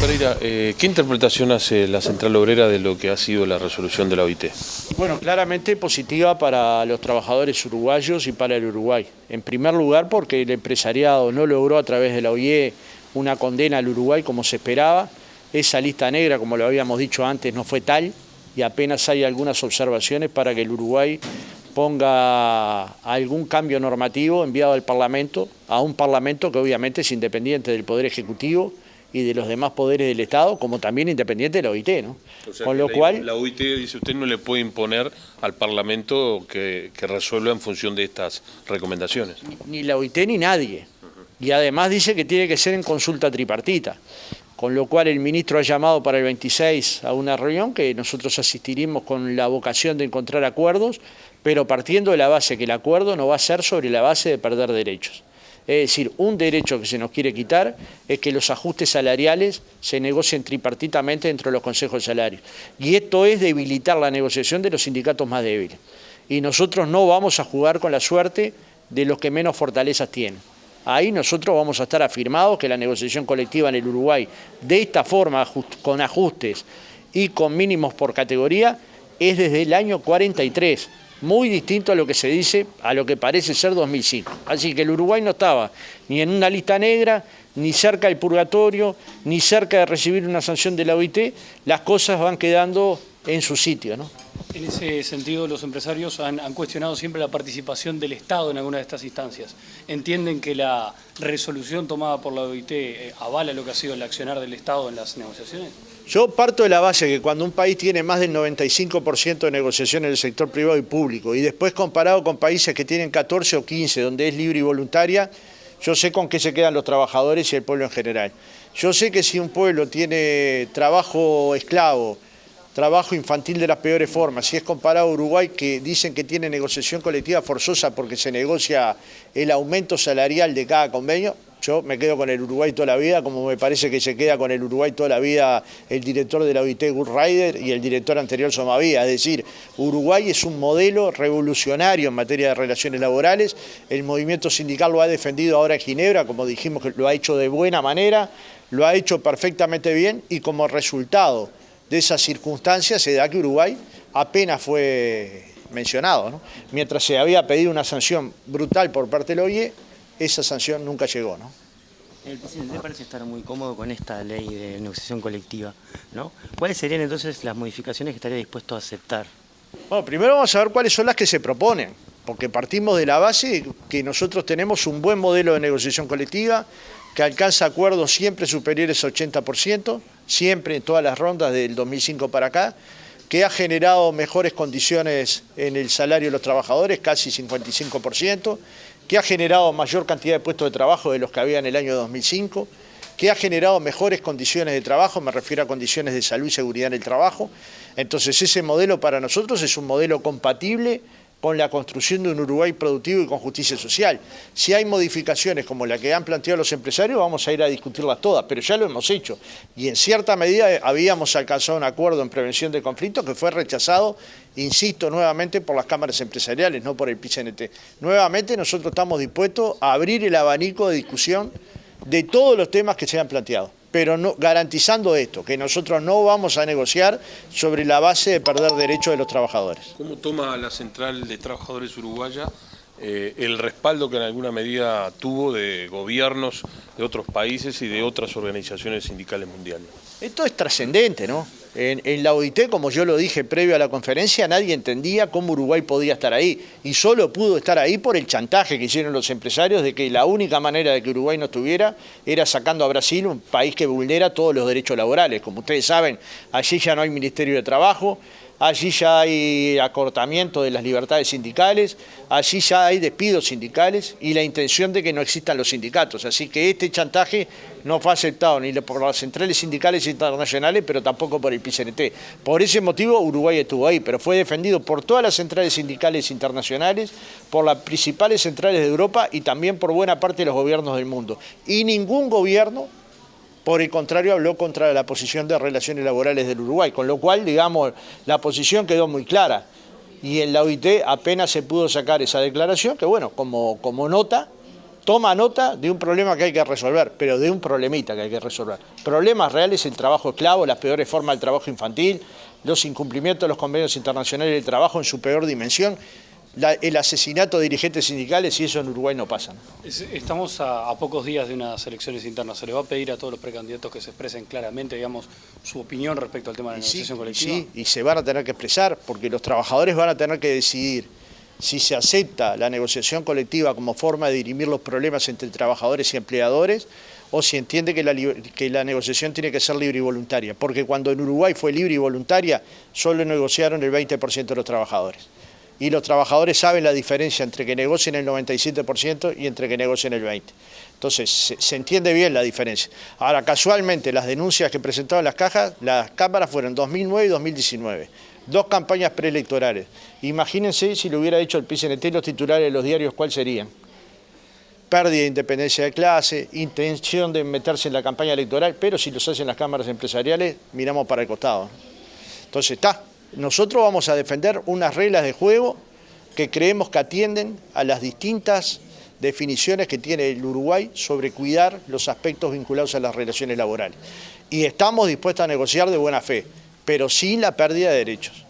Pereira, ¿qué interpretación hace la Central Obrera de lo que ha sido la resolución de la OIT? Bueno, claramente positiva para los trabajadores uruguayos y para el Uruguay. En primer lugar, porque el empresariado no logró a través de la OIE una condena al Uruguay como se esperaba. Esa lista negra, como lo habíamos dicho antes, no fue tal y apenas hay algunas observaciones para que el Uruguay ponga algún cambio normativo enviado al Parlamento, a un Parlamento que obviamente es independiente del Poder Ejecutivo y de los demás poderes del Estado, como también independiente de la OIT, ¿no? O sea, con lo cual la OIT, dice usted, no le puede imponer al Parlamento que resuelva en función de estas recomendaciones. Ni la OIT ni nadie. Y además dice que tiene que ser en consulta tripartita, con lo cual el ministro ha llamado para el 26 a una reunión que nosotros asistiremos con la vocación de encontrar acuerdos, pero partiendo de la base que el acuerdo no va a ser sobre la base de perder derechos. Es decir, un derecho que se nos quiere quitar es que los ajustes salariales se negocien tripartitamente dentro de los consejos de salarios. Y esto es debilitar la negociación de los sindicatos más débiles. Y nosotros no vamos a jugar con la suerte de los que menos fortalezas tienen. Ahí nosotros vamos a estar afirmados que la negociación colectiva en el Uruguay, de esta forma, con ajustes y con mínimos por categoría, es desde el año 43. Muy distinto a lo que se dice, a lo que parece ser 2005. Así que el Uruguay no estaba ni en una lista negra, ni cerca del purgatorio, ni cerca de recibir una sanción de la OIT. Las cosas van quedando en su sitio, ¿no? En ese sentido, los empresarios han cuestionado siempre la participación del Estado en alguna de estas instancias. ¿Entienden que la resolución tomada por la OIT avala lo que ha sido el accionar del Estado en las negociaciones? Yo parto de la base que cuando un país tiene más del 95% de negociación en el sector privado y público, y después comparado con países que tienen 14 o 15, donde es libre y voluntaria, yo sé con qué se quedan los trabajadores y el pueblo en general. Yo sé que si un pueblo tiene trabajo esclavo, trabajo infantil de las peores formas, si es comparado a Uruguay, que dicen que tiene negociación colectiva forzosa porque se negocia el aumento salarial de cada convenio, yo me quedo con el Uruguay toda la vida, como me parece que se queda con el Uruguay toda la vida el director de la OIT, Gus Ryder, y el director anterior, Somavía. Es decir, Uruguay es un modelo revolucionario en materia de relaciones laborales. El movimiento sindical lo ha defendido ahora en Ginebra, como dijimos, que lo ha hecho de buena manera, lo ha hecho perfectamente bien, y como resultado de esas circunstancias se da que Uruguay apenas fue mencionado, ¿no? Mientras se había pedido una sanción brutal por parte de la OIE, esa sanción nunca llegó, ¿no? El presidente parece estar muy cómodo con esta ley de negociación colectiva, ¿no? ¿Cuáles serían entonces las modificaciones que estaría dispuesto a aceptar? Bueno, primero vamos a ver cuáles son las que se proponen, porque partimos de la base que nosotros tenemos un buen modelo de negociación colectiva, que alcanza acuerdos siempre superiores al 80%, siempre en todas las rondas del 2005 para acá, que ha generado mejores condiciones en el salario de los trabajadores, casi 55%, que ha generado mayor cantidad de puestos de trabajo de los que había en el año 2005, que ha generado mejores condiciones de trabajo, me refiero a condiciones de salud y seguridad en el trabajo. Entonces ese modelo para nosotros es un modelo compatible con la construcción de un Uruguay productivo y con justicia social. Si hay modificaciones como la que han planteado los empresarios, vamos a ir a discutirlas todas, pero ya lo hemos hecho. Y en cierta medida habíamos alcanzado un acuerdo en prevención de conflictos que fue rechazado, insisto, nuevamente por las cámaras empresariales, no por el PIT-CNT. Nuevamente nosotros estamos dispuestos a abrir el abanico de discusión de todos los temas que se han planteado, pero no, garantizando esto, que nosotros no vamos a negociar sobre la base de perder derechos de los trabajadores. ¿Cómo toma la Central de Trabajadores Uruguaya el respaldo que en alguna medida tuvo de gobiernos de otros países y de otras organizaciones sindicales mundiales? Esto es trascendente, ¿no? En la OIT, como yo lo dije previo a la conferencia, nadie entendía cómo Uruguay podía estar ahí. Y solo pudo estar ahí por el chantaje que hicieron los empresarios de que la única manera de que Uruguay no estuviera era sacando a Brasil, un país que vulnera todos los derechos laborales. Como ustedes saben, allí ya no hay Ministerio de Trabajo, allí ya hay acortamiento de las libertades sindicales, allí ya hay despidos sindicales y la intención de que no existan los sindicatos. Así que este chantaje no fue aceptado ni por las centrales sindicales internacionales, pero tampoco por el PIT-CNT. Por ese motivo Uruguay estuvo ahí, pero fue defendido por todas las centrales sindicales internacionales, por las principales centrales de Europa y también por buena parte de los gobiernos del mundo. Y ningún gobierno, por el contrario, habló contra la posición de relaciones laborales del Uruguay, con lo cual, digamos, la posición quedó muy clara. Y en la OIT apenas se pudo sacar esa declaración, que bueno, como nota, toma nota de un problema que hay que resolver, pero de un problemita que hay que resolver. Problemas reales, el trabajo esclavo, las peores formas del trabajo infantil, los incumplimientos de los convenios internacionales del trabajo en su peor dimensión, el asesinato de dirigentes sindicales, y eso en Uruguay no pasa. Estamos a pocos días de unas elecciones internas. ¿Se le va a pedir a todos los precandidatos que se expresen claramente, digamos, su opinión respecto al tema de la negociación colectiva? Sí, y se van a tener que expresar, porque los trabajadores van a tener que decidir si se acepta la negociación colectiva como forma de dirimir los problemas entre trabajadores y empleadores, o si entiende que la negociación tiene que ser libre y voluntaria. Porque cuando en Uruguay fue libre y voluntaria, solo negociaron el 20% de los trabajadores. Y los trabajadores saben la diferencia entre que negocien el 97% y entre que negocien el 20%. Entonces, se entiende bien la diferencia. Ahora, casualmente, las denuncias que presentaban las cámaras fueron 2009 y 2019. 2 campañas preelectorales. Imagínense si lo hubiera hecho el PCNT y los titulares de los diarios, ¿cuáles serían? Pérdida de independencia de clase, intención de meterse en la campaña electoral, pero si los hacen las cámaras empresariales, miramos para el costado. Entonces, nosotros vamos a defender unas reglas de juego que creemos que atienden a las distintas definiciones que tiene el Uruguay sobre cuidar los aspectos vinculados a las relaciones laborales. Y estamos dispuestos a negociar de buena fe, pero sin la pérdida de derechos.